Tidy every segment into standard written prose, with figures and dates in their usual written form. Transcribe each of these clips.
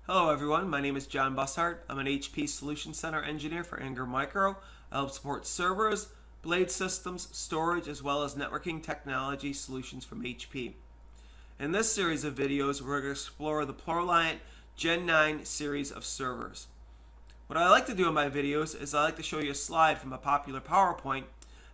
Hello everyone, my name is John Bussart. I'm an HP Solution Center engineer for Anger Micro. I help support servers, blade systems, storage, as well as networking technology solutions from HP. In this series of videos, we're going to explore the ProLiant Gen9 series of servers. What I like to do in my videos is I like to show you a slide from a popular PowerPoint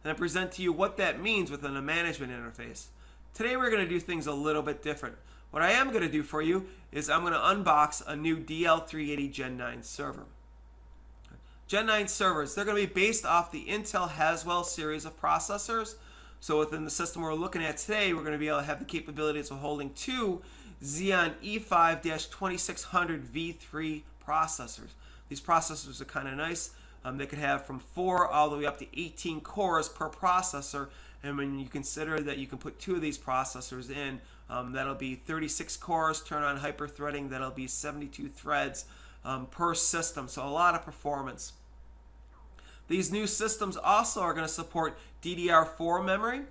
and I present to you what that means within a management interface. Today we're going to do things a little bit different. What I am going to do for you is I'm going to unbox a new DL380 Gen9 server. Gen9 servers, they're going to be based off the Intel Haswell series of processors. So within the system we're looking at today, we're going to be able to have the capabilities of holding two Xeon E5-2600 V3 processors. These processors are kind of nice. They could have from 4 all the way up to 18 cores per processor. And when you consider that you can put two of these processors in, that'll be 36 cores, turn on hyper-threading, that'll be 72 threads per system. So a lot of performance. These new systems also are going to support DDR4 memory.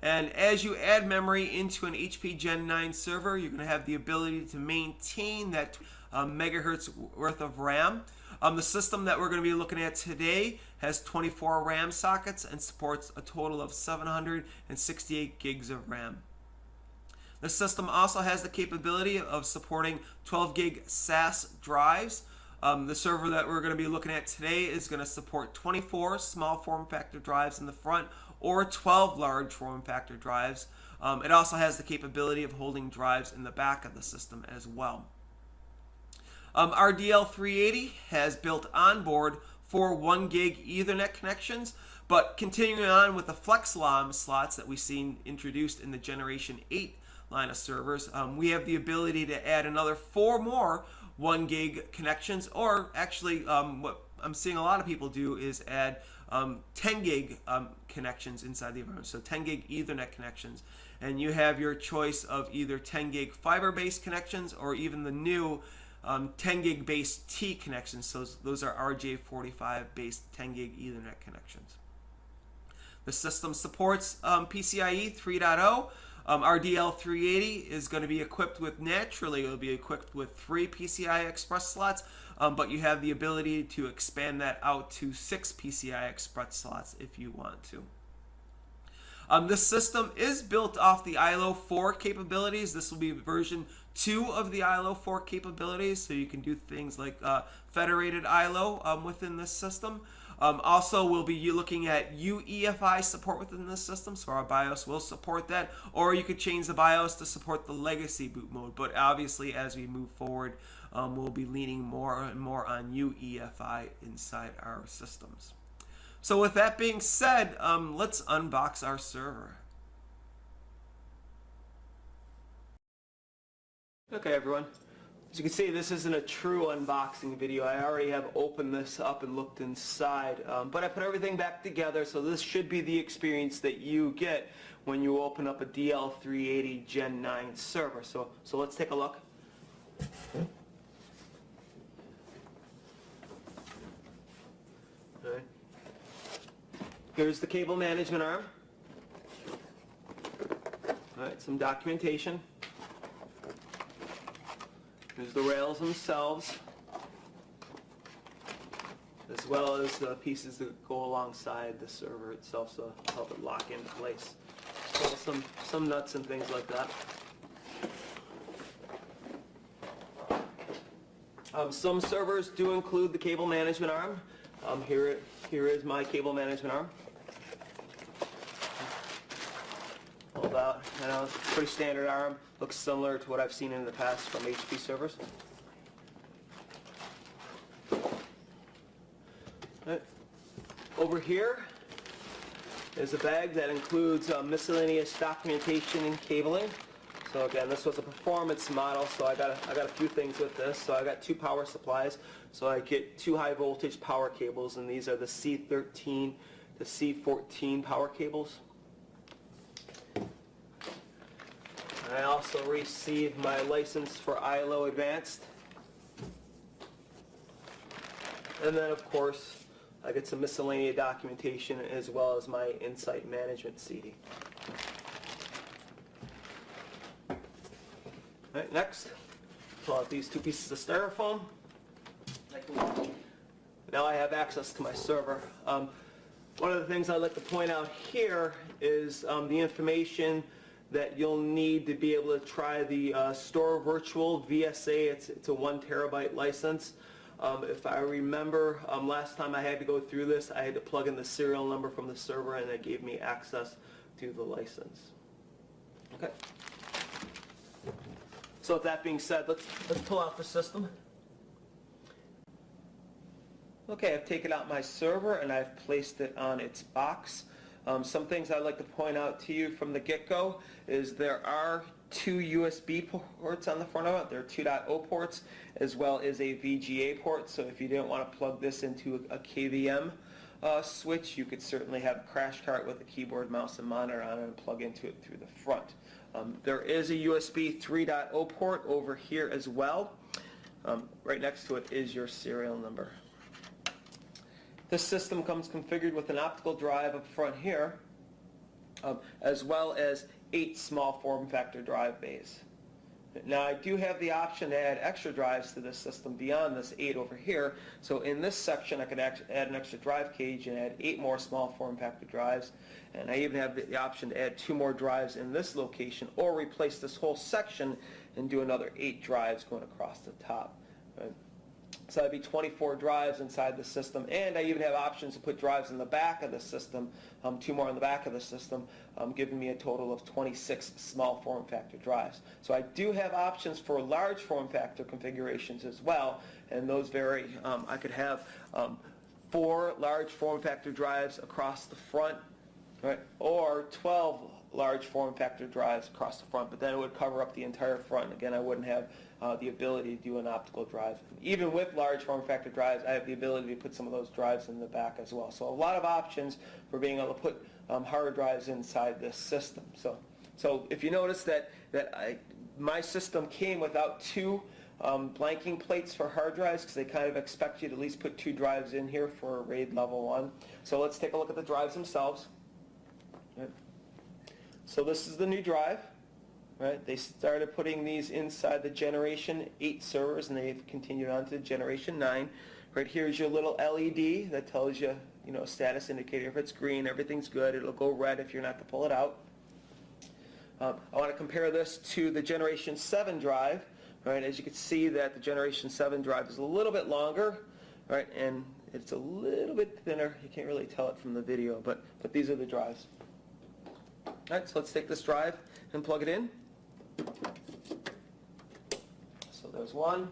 And as you add memory into an HP Gen 9 server, you're going to have the ability to maintain that megahertz worth of RAM. The system that we're going to be looking at today has 24 RAM sockets and supports a total of 768 gigs of RAM. The system also has the capability of supporting 12 gig SAS drives. The server that we're going to be looking at today is going to support 24 small form factor drives in the front or 12 large form factor drives. It also has the capability of holding drives in the back of the system as well. Our DL380 has built onboard 4 1 gig Ethernet connections, but continuing on with the FlexLOM slots that we've seen introduced in the Generation 8 line of servers, we have the ability to add another 4 more 1 gig connections, or actually what I'm seeing a lot of people do is add 10 gig connections inside the environment, so 10 gig Ethernet connections. And you have your choice of either 10 gig fiber-based connections or even the new 10 gig base T connections. So those are RJ45 based 10 gig Ethernet connections. The system supports PCIe 3.0. Our DL380 is going to be equipped with, naturally, it'll be equipped with 3 PCI Express slots, but you have the ability to expand that out to 6 PCI Express slots if you want to. This system is built off the ILO 4 capabilities. This will be version 2 of the ILO 4 capabilities, so you can do things like federated ILO within this system. Also, we'll be looking at UEFI support within this system, so our BIOS will support that, or you could change the BIOS to support the legacy boot mode. But obviously, as we move forward, we'll be leaning more and more on UEFI inside our systems. So with that being said, let's unbox our server. Okay, everyone. As you can see, this isn't a true unboxing video. I already have opened this up and looked inside, but I put everything back together, so this should be the experience that you get when you open up a DL380 Gen 9 server. So let's take a look. All right. Here's the cable management arm. All right, some documentation. There's the rails themselves, as well as the pieces that go alongside the server itself, so help it lock into place. So some nuts and things like that. Some servers do include the cable management arm. Here is my cable management arm. Hold out. I know it's a pretty standard arm. Looks similar to what I've seen in the past from HP servers. Right. Over here is a bag that includes miscellaneous documentation and cabling. So again, this was a performance model, so I got a few things with this. So I got 2 power supplies. So I get 2 high voltage power cables, and these are the C13 to C14 power cables. I also received my license for ILO Advanced. And then, of course, I get some miscellaneous documentation as well as my Insight Management CD. All right, next, Pull out these two pieces of styrofoam. Now I have access to my server. One of the things I'd like to point out here is the information that you'll need to be able to try the Store Virtual VSA. It's a 1 terabyte license. If I remember, last time I had to go through this, I had to plug in the serial number from the server, and it gave me access to the license. Okay. So with that being said, let's pull out the system. Okay, I've taken out my server and I've placed it on its box. Some things I'd like to point out to you from the get-go is there are 2 USB ports on the front of it. There are 2.0 ports as well as a VGA port. So if you didn't want to plug this into a KVM switch, you could certainly have a crash cart with a keyboard, mouse, and monitor on it and plug into it through the front. There is a USB 3.0 port over here as well. Right next to it is your serial number. This system comes configured with an optical drive up front here, as well as 8 small form factor drive bays. Now I do have the option to add extra drives to this system beyond this 8 over here. So in this section I could add an extra drive cage and add 8 more small form factor drives. And I even have the option to add 2 more drives in this location, or replace this whole section and do another 8 drives going across the top. Right? So that'd be 24 drives inside the system, and I even have options to put drives in the back of the system, 2 more in the back of the system, giving me a total of 26 small form factor drives. So I do have options for large form factor configurations as well, and those vary. I could have 4 large form factor drives across the front, right, or 12 large form factor drives across the front, but then it would cover up the entire front. Again, I wouldn't have the ability to do an optical drive. Even with large form factor drives, I have the ability to put some of those drives in the back as well. So a lot of options for being able to put hard drives inside this system. So if you notice that my system came without 2 blanking plates for hard drives, because they kind of expect you to at least put 2 drives in here for RAID level 1. So let's take a look at the drives themselves. Right. So this is the new drive. Right? They started putting these inside the Generation 8 servers, and they've continued on to Generation 9. Right here's your little LED that tells you, status indicator. If it's green, everything's good. It'll go red if you're not to pull it out. I want to compare this to the Generation 7 drive. Right? As you can see, that the Generation 7 drive is a little bit longer, right? And it's a little bit thinner. You can't really tell it from the video, but these are the drives. All right, so let's take this drive and plug it in. So there's one.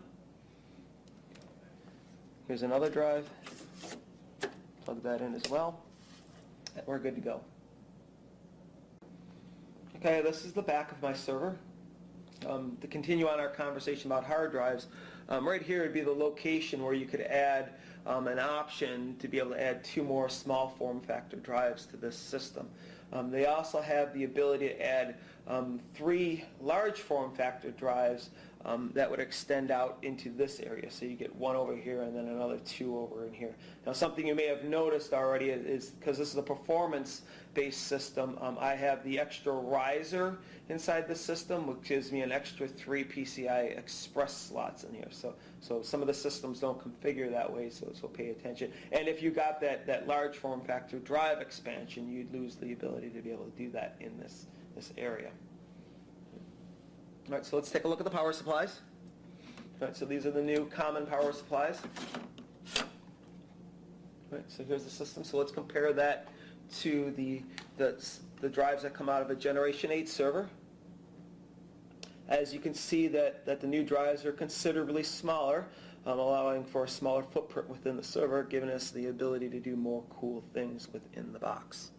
Here's another drive. Plug that in as well. And we're good to go. Okay, this is the back of my server. To continue on our conversation about hard drives, right here would be the location where you could add an option to be able to add 2 more small form factor drives to this system. They also have the ability to add 3 large form factor drives that would extend out into this area. So you get 1 over here and then another 2 over in here. Now something you may have noticed already is, because this is a performance-based system, I have the extra riser inside the system, which gives me an extra 3 PCI Express slots in here. So some of the systems don't configure that way, so pay attention. And if you got that large form factor drive expansion, you'd lose the ability to be able to do that in this area. All right, so let's take a look at the power supplies. All right, so these are the new common power supplies. All right, so here's the system. So let's compare that to the drives that come out of a Generation 8 server. As you can see that the new drives are considerably smaller, allowing for a smaller footprint within the server, giving us the ability to do more cool things within the box.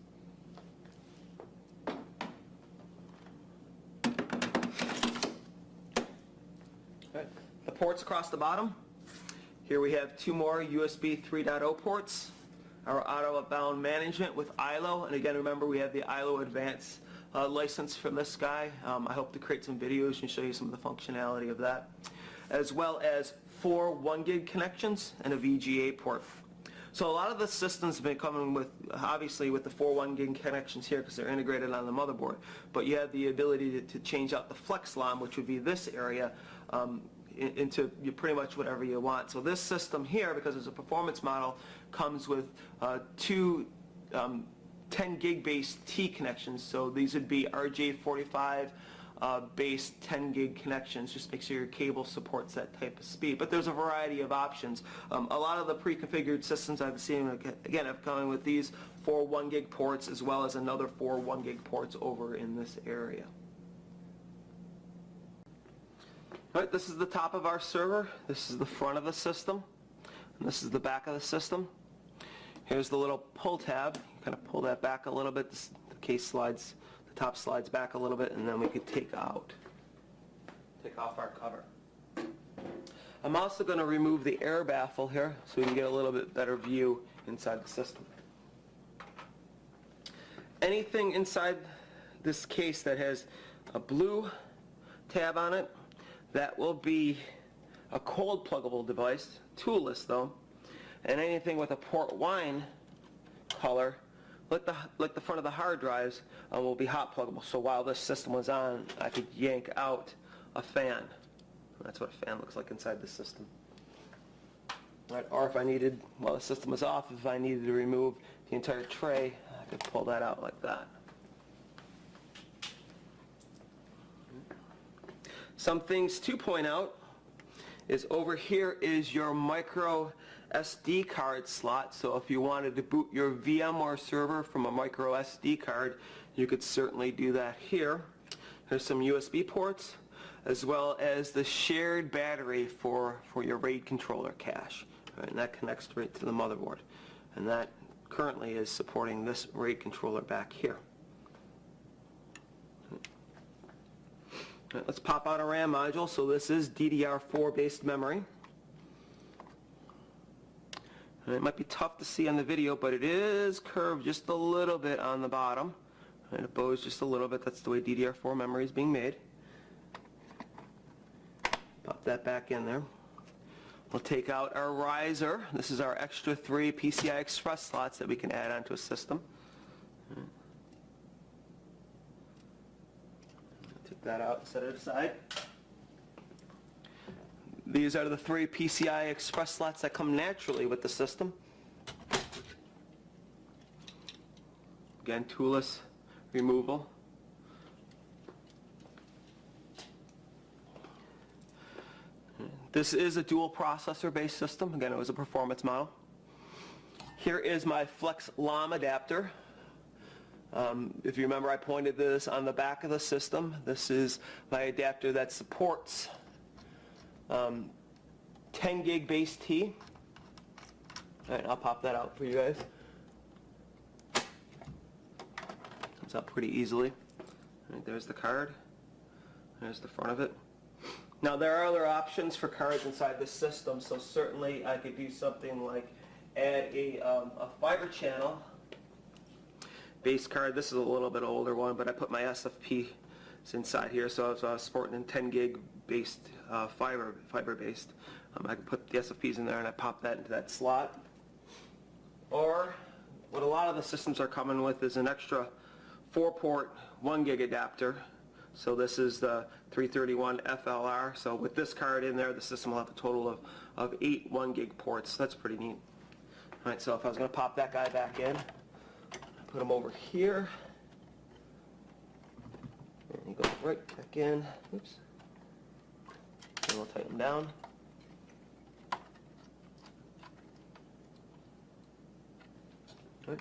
The ports across the bottom. Here we have 2 more USB 3.0 ports. Our auto-bound management with ILO, and again remember we have the ILO Advanced license from this guy. I hope to create some videos and show you some of the functionality of that. As well as 4 1 gig connections and a VGA port. So a lot of the systems have been coming with, obviously with the 4 1 gig connections here because they're integrated on the motherboard, but you have the ability to change out the flex LOM, which would be this area, into pretty much whatever you want. So this system here, because it's a performance model, comes with two 10 gig based T connections. So these would be RJ45 based 10 gig connections. Just make sure your cable supports that type of speed. But there's a variety of options. A lot of the pre-configured systems I've seen, again, have come with these 4 1 gig ports as well as another 4 1 gig ports over in this area. All right, this is the top of our server. This is the front of the system. And this is the back of the system. Here's the little pull tab. You kind of pull that back a little bit. The case slides, the top slides back a little bit, and then we could take off our cover. I'm also going to remove the air baffle here so we can get a little bit better view inside the system. Anything inside this case that has a blue tab on it, that will be a cold pluggable device, toolless though, and anything with a port wine color, like the front of the hard drives, will be hot pluggable. So while this system was on, I could yank out a fan. That's what a fan looks like inside the system. Right, or if I needed, while the system was off, if I needed to remove the entire tray, I could pull that out like that. Some things to point out is over here is your micro SD card slot. So if you wanted to boot your VMware server from a micro SD card, you could certainly do that here. There's some USB ports as well as the shared battery for your RAID controller cache. Right, and that connects right to the motherboard. And that currently is supporting this RAID controller back here. Right, let's pop out a RAM module. So this is DDR4 based memory. And it might be tough to see on the video, but it is curved just a little bit on the bottom. And it bows just a little bit. That's the way DDR4 memory is being made. Pop that back in there. We'll take out our riser. This is our extra 3 PCI Express slots that we can add onto a system. Take that out and set it aside. These are the 3 PCI Express slots that come naturally with the system. Again, toolless removal. This is a dual processor based system. Again, it was a performance model. Here is my Flex LOM adapter. If you remember, I pointed this on the back of the system. This is my adapter that supports 10 gig base T. All right, I'll pop that out for you guys. Comes out pretty easily. All right, there's the card. There's the front of it. Now there are other options for cards inside this system, so certainly I could do something like add a fiber channel base card. This is a little bit older one, but I put my SFP inside here, so I was sporting in 10 gig based fiber based. I could put the SFPs in there and I pop that into that slot. Or what a lot of the systems are coming with is an extra 4-port 1 gig adapter. So this is the 331 FLR. So with this card in there, the system will have a total of 8 1 gig ports. That's pretty neat. All right, so if I was going to pop that guy back in, put him over here. And he goes right back in. Oops. And we'll tighten him down. All right.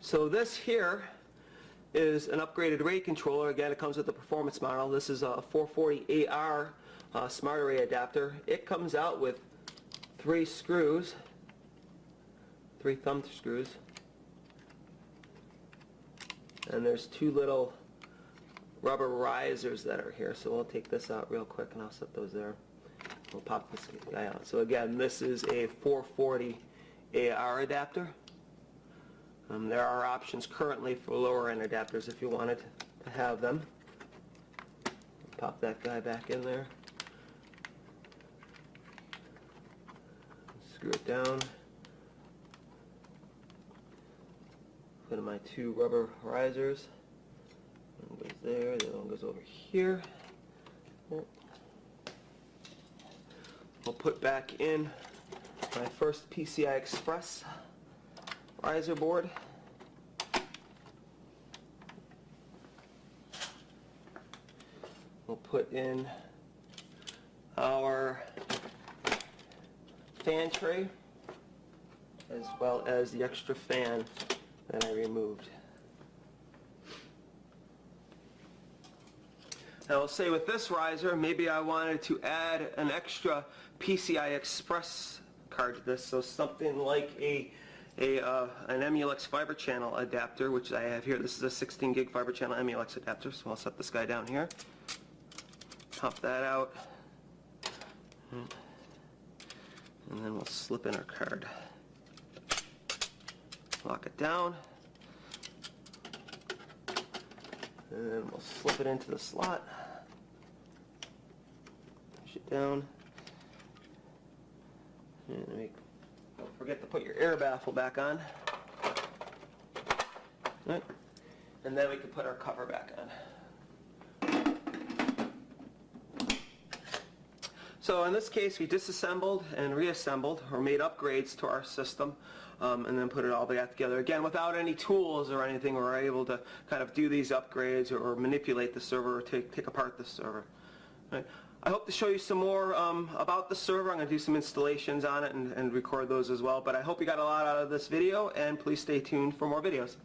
So this here is an upgraded RAID controller. Again, it comes with the performance model. This is a 440AR smart array adapter. It comes out with 3 screws, 3 thumb screws, and there's 2 little rubber risers that are here. So we'll take this out real quick and I'll set those there. We'll pop this guy out. So again, this is a 440AR adapter. There are options currently for lower end adapters if you wanted to have them. Pop that guy back in there. Screw it down. Put in my 2 rubber risers. One goes there, the other one goes over here. put back in my first PCI Express riser board. We'll put in our fan tray as well as the extra fan that I removed. Now I'll say with this riser, maybe I wanted to add an extra PCI Express card to this, so something like an Emulux fiber channel adapter, which I have here. This is a 16 gig fiber channel Emulux adapter, so I'll set this guy down here. Pop that out, and then we'll slip in our card. Lock it down, and then we'll slip it into the slot. Push it down, and don't forget to put your air baffle back on. Right. And then we can put our cover back on. So in this case, we disassembled and reassembled, or made upgrades to our system, and then put it all back together. Again, without any tools or anything, we were able to kind of do these upgrades or manipulate the server or take apart the server. Right. I hope to show you some more about the server. I'm going to do some installations on it and record those as well. But I hope you got a lot out of this video, and please stay tuned for more videos.